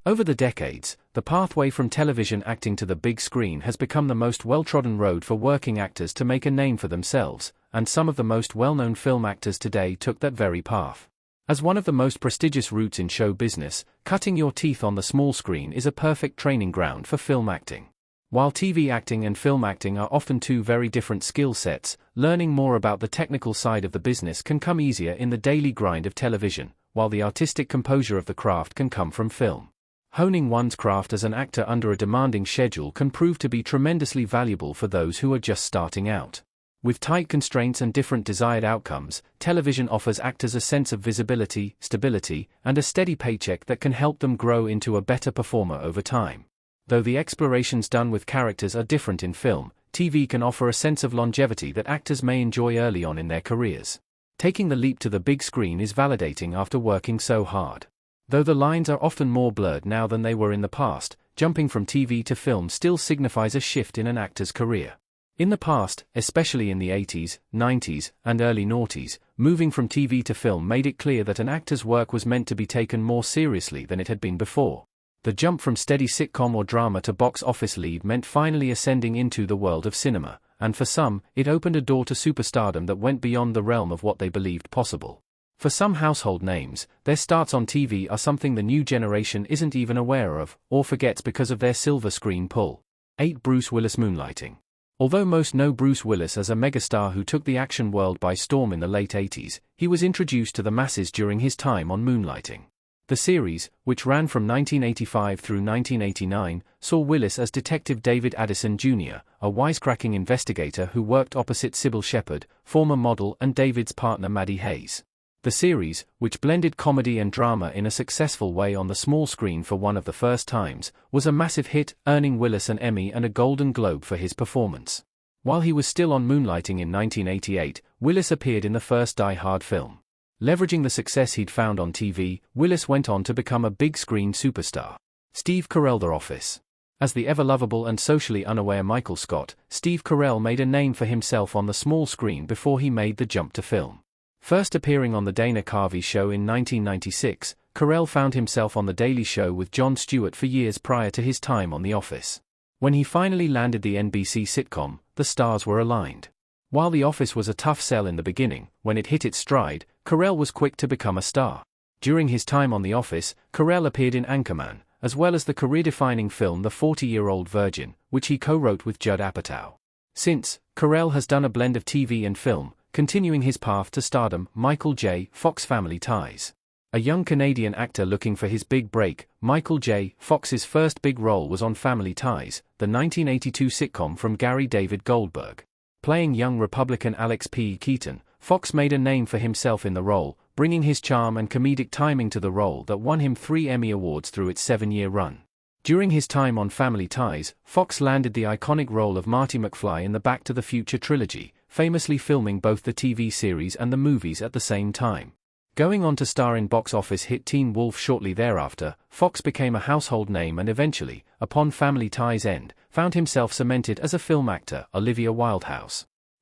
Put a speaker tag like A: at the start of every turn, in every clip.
A: Over the decades, the pathway from television acting to the big screen has become the most well-trodden road for working actors to make a name for themselves, and some of the most well-known film actors today took that very path. As one of the most prestigious routes in show business, cutting your teeth on the small screen is a perfect training ground for film acting. While TV acting and film acting are often two very different skill sets, learning more about the technical side of the business can come easier in the daily grind of television, while the artistic composure of the craft can come from film. Honing one's craft as an actor under a demanding schedule can prove to be tremendously valuable for those who are just starting out. With tight constraints and different desired outcomes, television offers actors a sense of visibility, stability, and a steady paycheck that can help them grow into a better performer over time. Though the explorations done with characters are different in film, TV can offer a sense of longevity that actors may enjoy early on in their careers. Taking the leap to the big screen is validating after working so hard. Though the lines are often more blurred now than they were in the past, jumping from TV to film still signifies a shift in an actor's career. In the past, especially in the 80s, 90s, and early noughties, moving from TV to film made it clear that an actor's work was meant to be taken more seriously than it had been before. The jump from steady sitcom or drama to box office lead meant finally ascending into the world of cinema, and for some, it opened a door to superstardom that went beyond the realm of what they believed possible. For some household names, their starts on TV are something the new generation isn't even aware of, or forgets because of their silver screen pull. 8. Bruce Willis moonlighting. Although most know Bruce Willis as a megastar who took the action world by storm in the late 80s, he was introduced to the masses during his time on Moonlighting. The series, which ran from 1985 through 1989, saw Willis as Detective David Addison Jr., a wisecracking investigator who worked opposite Sybil Shepherd, former model and David's partner Maddie Hayes. The series, which blended comedy and drama in a successful way on the small screen for one of the first times, was a massive hit, earning Willis an Emmy and a Golden Globe for his performance. While he was still on Moonlighting in 1988, Willis appeared in the first Die Hard film. Leveraging the success he'd found on TV, Willis went on to become a big-screen superstar. Steve Carell. The Office. As the ever-lovable and socially unaware Michael Scott, Steve Carell made a name for himself on the small screen before he made the jump to film. First appearing on The Dana Carvey Show in 1996, Carell found himself on The Daily Show with Jon Stewart for years prior to his time on The Office. When he finally landed the NBC sitcom, the stars were aligned. While The Office was a tough sell in the beginning, when it hit its stride, Carell was quick to become a star. During his time on The Office, Carell appeared in Anchorman, as well as the career-defining film The 40-Year-Old Virgin, which he co-wrote with Judd Apatow. Since, Carell has done a blend of TV and film, continuing his path to stardom. Michael J. Fox. Family Ties. A young Canadian actor looking for his big break, Michael J. Fox's first big role was on Family Ties, the 1982 sitcom from Gary David Goldberg. Playing young Republican Alex P. Keaton, Fox made a name for himself in the role, bringing his charm and comedic timing to the role that won him 3 Emmy Awards through its 7-year run. During his time on Family Ties, Fox landed the iconic role of Marty McFly in the Back to the Future trilogy, famously filming both the TV series and the movies at the same time. Going on to star in box office hit Teen Wolf shortly thereafter, Fox became a household name and eventually, upon Family Ties' end, found himself cemented as a film actor. Olivia Wilde.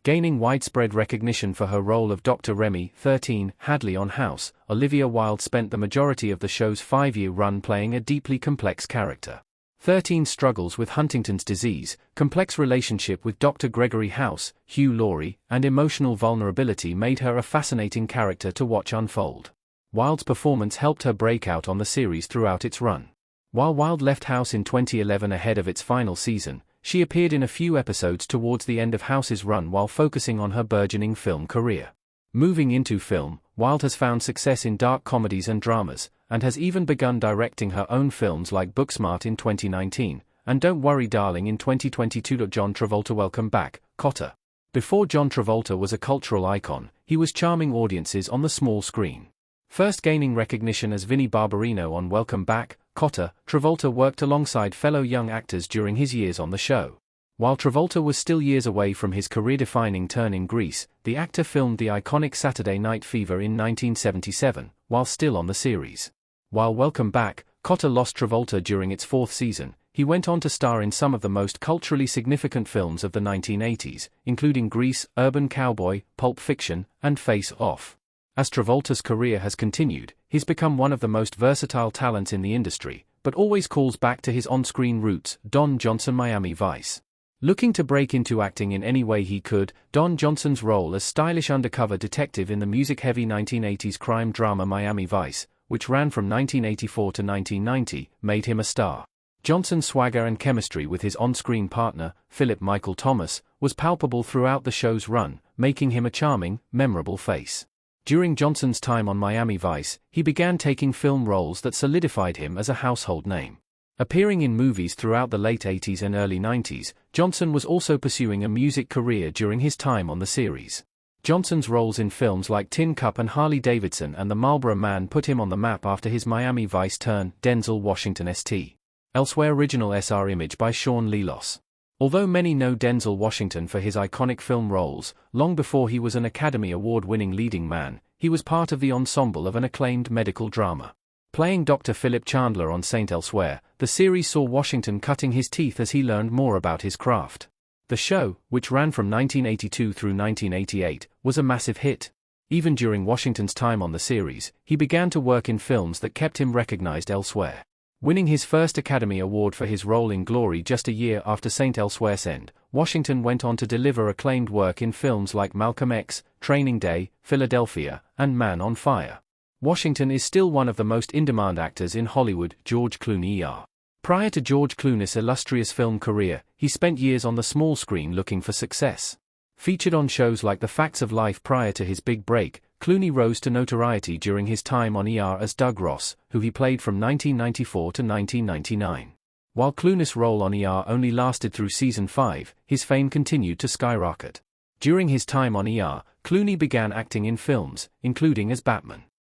A: Gaining widespread recognition for her role of Dr. Remy 13 Hadley on House, Olivia Wilde spent the majority of the show's 5-year run playing a deeply complex character. 13 struggles with Huntington's disease, complex relationship with Dr. Gregory House, Hugh Laurie, and emotional vulnerability made her a fascinating character to watch unfold. Wilde's performance helped her break out on the series throughout its run. While Wilde left House in 2011 ahead of its final season, she appeared in a few episodes towards the end of House's run while focusing on her burgeoning film career. Moving into film, Wilde has found success in dark comedies and dramas, and has even begun directing her own films like Booksmart in 2019, and Don't Worry Darling in 2022. John Travolta. Welcome back, Kotter. Before John Travolta was a cultural icon, he was charming audiences on the small screen. First gaining recognition as Vinnie Barbarino on Welcome Back, Kotter, Travolta worked alongside fellow young actors during his years on the show. While Travolta was still years away from his career-defining turn in Grease, the actor filmed the iconic Saturday Night Fever in 1977, while still on the series. While Welcome Back, Kotter lost Travolta during its 4th season, he went on to star in some of the most culturally significant films of the 1980s, including Grease, Urban Cowboy, Pulp Fiction, and Face Off. As Travolta's career has continued, he's become one of the most versatile talents in the industry, but always calls back to his on-screen roots, Don Johnson Miami Vice. Looking to break into acting in any way he could, Don Johnson's role as stylish undercover detective in the music-heavy 1980s crime drama Miami Vice, which ran from 1984 to 1990, made him a star. Johnson's swagger and chemistry with his on-screen partner, Philip Michael Thomas, was palpable throughout the show's run, making him a charming, memorable face. During Johnson's time on Miami Vice, he began taking film roles that solidified him as a household name. Appearing in movies throughout the late 80s and early 90s, Johnson was also pursuing a music career during his time on the series. Johnson's roles in films like Tin Cup and Harley Davidson and The Marlboro Man put him on the map after his Miami Vice turn, Denzel Washington St. Elsewhere original SR image by Sean Lelos. Although many know Denzel Washington for his iconic film roles, long before he was an Academy Award-winning leading man, he was part of the ensemble of an acclaimed medical drama. Playing Dr. Philip Chandler on St. Elsewhere, the series saw Washington cutting his teeth as he learned more about his craft. The show, which ran from 1982 through 1988, was a massive hit. Even during Washington's time on the series, he began to work in films that kept him recognized elsewhere. Winning his first Academy Award for his role in Glory just a year after St. Elsewhere's end, Washington went on to deliver acclaimed work in films like Malcolm X, Training Day, Philadelphia, and Man on Fire. Washington is still one of the most in-demand actors in Hollywood. George Clooney Er. Prior to George Clooney's illustrious film career, he spent years on the small screen looking for success. Featured on shows like The Facts of Life prior to his big break, Clooney rose to notoriety during his time on ER as Doug Ross, who he played from 1994 to 1999. While Clooney's role on ER only lasted through season 5, his fame continued to skyrocket. During his time on ER, Clooney began acting in films, including as Batman.